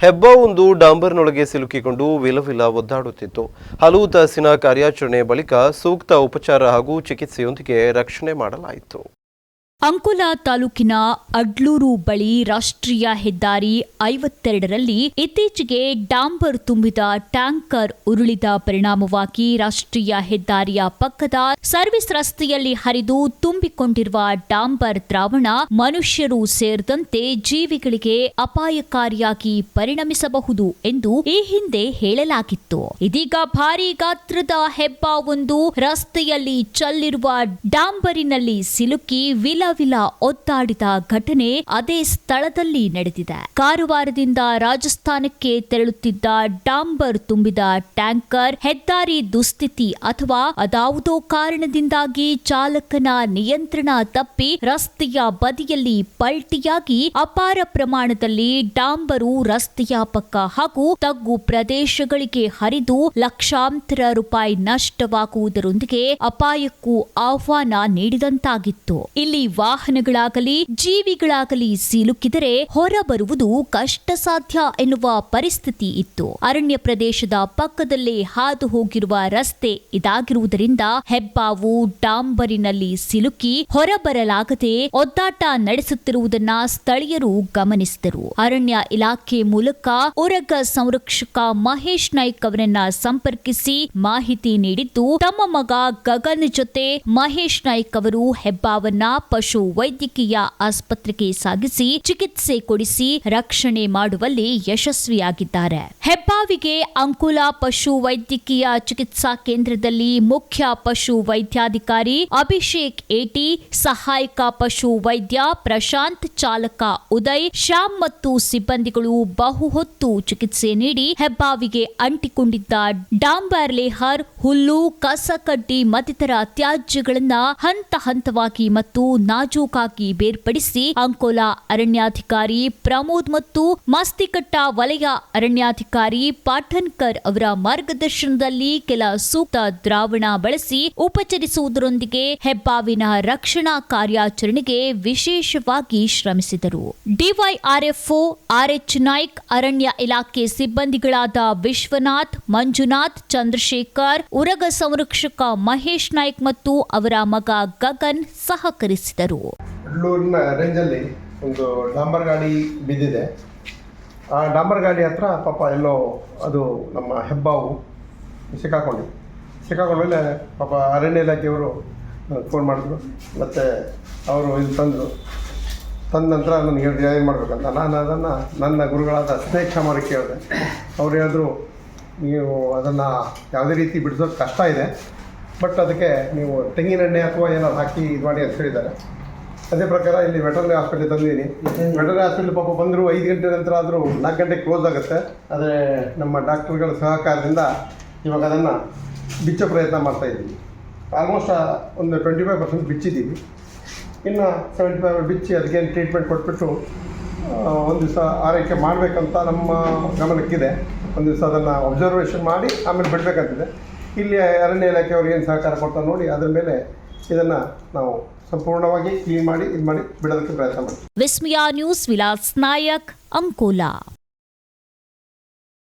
ಹೆಬ್ಬಾವೊಂದು ಡಾಂಬರ್ನೊಳಗೆ ಸಿಲುಕಿಕೊಂಡು ವಿಲವಿಲ ಒದ್ದಾಡುತ್ತಿತ್ತು. ಹಲವು ತಾಸಿನ ಕಾರ್ಯಾಚರಣೆ ಬಳಿಕ ಸೂಕ್ತ ಉಪಚಾರ ಹಾಗೂ ಚಿಕಿತ್ಸೆಯೊಂದಿಗೆ ರಕ್ಷಣೆ ಮಾಡಲಾಯಿತು. ಅಂಕೋಲಾ ತಾಲೂಕಿನ ಅಡ್ಲೂರು ಬಳಿ ರಾಷ್ಟ್ರೀಯ ಹೆದ್ದಾರಿ 52ರಲ್ಲಿ ಇತ್ತೀಚೆಗೆ ಡಾಂಬರ್ ತುಂಬಿದ ಟ್ಯಾಂಕರ್ ಉರುಳಿದ ಪರಿಣಾಮವಾಗಿ ರಾಷ್ಟ್ರೀಯ ಹೆದ್ದಾರಿಯ ಪಕ್ಕದ ಸರ್ವಿಸ್ ರಸ್ತೆಯಲ್ಲಿ ಹರಿದು ತುಂಬಿಕೊಂಡಿರುವ ಡಾಂಬರ್ ದ್ರಾವಣ ಮನುಷ್ಯರು ಸೇರಿದಂತೆ ಜೀವಿಗಳಿಗೆ ಅಪಾಯಕಾರಿಯಾಗಿ ಪರಿಣಮಿಸಬಹುದು ಎಂದು ಈ ಹಿಂದೆ ಹೇಳಲಾಗಿತ್ತು. ಇದೀಗ ಭಾರೀ ಗಾತ್ರದ ಹೆಬ್ಬಾವೊಂದು ರಸ್ತೆಯಲ್ಲಿ ಚೆಲ್ಲಿರುವ ಡಾಂಬರಿನಲ್ಲಿ ಸಿಲುಕಿ ವಿಲವಿಲ ಒದ್ದಾಡಿದ ಘಟನೆ ಅದೇ ಸ್ಥಳದಲ್ಲಿ ನಡೆದಿದೆ. ಕಾರವಾರದಿಂದ ರಾಜಸ್ಥಾನಕ್ಕೆ ತೆರಳುತ್ತಿದ್ದ ಡಾಂಬರ್ ತುಂಬಿದ ಟ್ಯಾಂಕರ್ ಹೆದ್ದಾರಿ ದುಸ್ಥಿತಿ ಅಥವಾ ಅದಾವುದೋ ಕಾರಣದಿಂದಾಗಿ ಚಾಲಕನ ನಿಯಂತ್ರಣ ತಪ್ಪಿ ರಸ್ತೆಯ ಬದಿಯಲ್ಲಿ ಪಲ್ಟಿಯಾಗಿ ಅಪಾರ ಪ್ರಮಾಣದಲ್ಲಿ ಡಾಂಬರು ರಸ್ತೆಯ ಪಕ್ಕ ಹಾಗೂ ತಗ್ಗು ಪ್ರದೇಶಗಳಿಗೆ ಹರಿದು ಲಕ್ಷಾಂತರ ರೂಪಾಯಿ ನಷ್ಟವಾಗುವುದರೊಂದಿಗೆ ಅಪಾಯಕ್ಕೂ ಆಹ್ವಾನ ನೀಡಿದಂತಾಗಿತ್ತು. ಇಲ್ಲಿ ವಾಹನಗಳಾಗಲಿ ಜೀವಿಗಳಾಗಲಿ ಸಿಲುಕಿದರೆ ಹೊರಬರುವುದು ಕಷ್ಟ ಸಾಧ್ಯ ಎನ್ನುವ ಪರಿಸ್ಥಿತಿ ಇತ್ತು. ಅರಣ್ಯ ಪ್ರದೇಶದ ಪಕ್ಕದಲ್ಲೇ ಹಾದು ಹೋಗಿರುವ ರಸ್ತೆ ಇದಾಗಿರುವುದರಿಂದ ಹೆಬ್ಬಾವು ಡಾಂಬರಿನಲ್ಲಿ ಸಿಲುಕಿ ಹೊರಬರಲಾಗದೆ ಒದ್ದಾಟ ನಡೆಸುತ್ತಿರುವುದನ್ನ ಸ್ಥಳೀಯರು ಗಮನಿಸಿದರು. ಅರಣ್ಯ ಇಲಾಖೆ ಮೂಲಕ ಉರಗ ಸಂರಕ್ಷಕ ಮಹೇಶ್ ನಾಯ್ಕ್ ಅವರನ್ನ ಸಂಪರ್ಕಿಸಿ ಮಾಹಿತಿ ನೀಡಿದ್ದು, ತಮ್ಮ ಮಗ ಗಗನ್ ಜೊತೆ ಮಹೇಶ್ ನಾಯ್ಕ್ ಅವರು ಹೆಬ್ಬಾವನ್ನ ಪಶು ವೈದ್ಯಕೀಯ ಆಸ್ಪತ್ರೆಗೆ ಸಾಗಿಸಿ ಚಿಕಿತ್ಸೆ ಕೊಡಿಸಿ ರಕ್ಷಣೆ ಮಾಡುವಲ್ಲಿ ಯಶಸ್ವಿಯಾಗಿದ್ದಾರೆ. ಹೆಬ್ಬಾವಿಗೆ ಅಂಕೋಲಾ ಪಶು ವೈದ್ಯಕೀಯ ಚಿಕಿತ್ಸಾ ಕೇಂದ್ರದಲ್ಲಿ ಮುಖ್ಯ ಪಶು ವೈದ್ಯಾಧಿಕಾರಿ ಅಭಿಷೇಕ್ ಏಟಿ, ಸಹಾಯಕ ಪಶು ವೈದ್ಯ ಪ್ರಶಾಂತ್, ಚಾಲಕ ಉದಯ್, ಶ್ಯಾಮ್ ಮತ್ತು ಸಿಬ್ಬಂದಿಗಳು ಬಹುಹೊತ್ತು ಚಿಕಿತ್ಸೆ ನೀಡಿ ಹೆಬ್ಬಾವಿಗೆ ಅಂಟಿಕೊಂಡಿದ್ದ ಡಾಂಬರ್ ಲೇಹರ್, ಹುಲ್ಲು, ಕಸಕಡ್ಡಿ ಮತ್ತಿತರ ತ್ಯಾಜ್ಯಗಳನ್ನ ಹಂತ ಹಂತವಾಗಿ ಮತ್ತು ನಾಜೂಕಾಗಿ ಬೇರ್ಪಡಿಸಿ ಅಂಕೋಲಾ ಅರಣ್ಯಾಧಿಕಾರಿ ಪ್ರಮೋದ್ ಮತ್ತು ಮಸ್ತಿಕಟ್ಟ ವಲಯ ಅರಣ್ಯಾಧಿಕಾರಿ ಪಾಠನ್ಕರ್ ಅವರ ಮಾರ್ಗದರ್ಶನದಲ್ಲಿ ಕೆಲ ಸೂಕ್ತ ದ್ರಾವಣ ಬಳಸಿ ಉಪಚರಿಸುವುದರೊಂದಿಗೆ ಹೆಬ್ಬಾವಿನ ರಕ್ಷಣಾ ಕಾರ್ಯಾಚರಣೆಗೆ ವಿಶೇಷವಾಗಿ ಶ್ರಮಿಸಿದರು. ಡಿವೈಆರ್ಎಫ್ಒ ಆರ್ಎಚ್ ನಾಯ್ಕ್, ಅರಣ್ಯ ಇಲಾಖೆ ಸಿಬ್ಬಂದಿಗಳಾದ ವಿಶ್ವನಾಥ್, ಮಂಜುನಾಥ್, ಚಂದ್ರಶೇಖರ್, ಉರಗ ಸಂರಕ್ಷಕ ಮಹೇಶ್ ನಾಯ್ಕ್ ಮತ್ತು ಅವರ ಮಗ ಗಗನ್ ಸಹಕರಿಸಿದರು. ಅಡ್ಲೂರಿನ ರೇಂಜಲ್ಲಿ ಒಂದು ಡಾಂಬರ್ ಗಾಡಿ ಬಿದ್ದಿದೆ. ಆ ಡಾಂಬರ್ ಗಾಡಿ ಹತ್ರ ಪಾಪ ಎಲ್ಲೋ ಅದು ನಮ್ಮ ಹೆಬ್ಬಾವು ಸಿಕ್ಕಾಕೊಂಡ್ಮೇಲೆ ಪಾಪ ಅರಣ್ಯ ಇಲಾಖೆಯವರು ಫೋನ್ ಮಾಡಿದ್ರು. ಮತ್ತು ಅವರು ಇಲ್ಲಿ ತಂದ ನಂತರ ನನಗೆ ಹೇಳಿದ್ರು ಏನು ಮಾಡಬೇಕಂತ. ನಾನು ಅದನ್ನು ನನ್ನ ಗುರುಗಳಾದ ಸ್ನೇಕ್ ಶಾಮರಿಗೆ ಕೇಳಿದೆ. ಅವ್ರು ಹೇಳಿದ್ರು, ನೀವು ಅದನ್ನು ಯಾವುದೇ ರೀತಿ ಬಿಡಿಸೋದು ಕಷ್ಟ ಇದೆ, ಬಟ್ ಅದಕ್ಕೆ ನೀವು ತೆಂಗಿನೆಣ್ಣೆ ಅಥವಾ ಏನಾದ್ರು ಹಾಕಿ ಇದು ಮಾಡಿ ಅಂತ ಹೇಳಿದ್ದಾರೆ. ಅದೇ ಪ್ರಕಾರ ಇಲ್ಲಿ ವೆಟರ್ನರಿ ಹಾಸ್ಪಿಟ್ಲಿಗೆ ತಂದಿದ್ದೀನಿ. ವೆಟರ್ನರಿ ಹಾಸ್ಪಿಟ್ಲ್ ಪಾಪ ಬಂದರು 5 ಗಂಟೆ ನಂತರ ಆದರೂ 4 ಗಂಟೆಗೆ ಕ್ಲೋಸ್ ಆಗುತ್ತೆ. ಆದರೆ ನಮ್ಮ ಡಾಕ್ಟರ್ಗಳ ಸಹಕಾರದಿಂದ ಇವಾಗ ಅದನ್ನು ಬಿಚ್ಚೋ ಪ್ರಯತ್ನ ಮಾಡ್ತಾಯಿದ್ದೀವಿ. ಆಲ್ಮೋಸ್ಟ್ ಒಂದು 25% ಬಿಚ್ಚಿದ್ದೀವಿ. ಇನ್ನು 75 ಬಿಚ್ಚಿ ಅದಕ್ಕೇನು ಟ್ರೀಟ್ಮೆಂಟ್ ಕೊಟ್ಬಿಟ್ಟು ಒಂದು ದಿವಸ ಆರೈಕೆ ಮಾಡಬೇಕಂತ ನಮ್ಮ ಗಮನಕ್ಕಿದೆ. ಒಂದು ದಿವಸ ಅದನ್ನು ಅಬ್ಸರ್ವೇಷನ್ ಮಾಡಿ ಆಮೇಲೆ ಬಿಡಬೇಕಂತಿದೆ. ಇಲ್ಲಿ ಅರಣ್ಯ ಇಲಾಖೆಯವ್ರು ಏನು ಸಹಕಾರ ಕೊಡ್ತಾರೆ ನೋಡಿ, ಅದರ ಮೇಲೆ ಇದನ್ನು ನಾವು ಸಂಪೂರ್ಣವಾಗಿ ಕ್ಲೀನ್ ಮಾಡಿ ಬಿಡೋದಕ್ಕೆ ಪ್ರಯತ್ನ ಮಾಡ್ತೀವಿ. ವಿಸ್ಮಯ ನ್ಯೂಸ್, ವಿಲಾಸ್ ನಾಯಕ್, ಅಂಕೋಲಾ.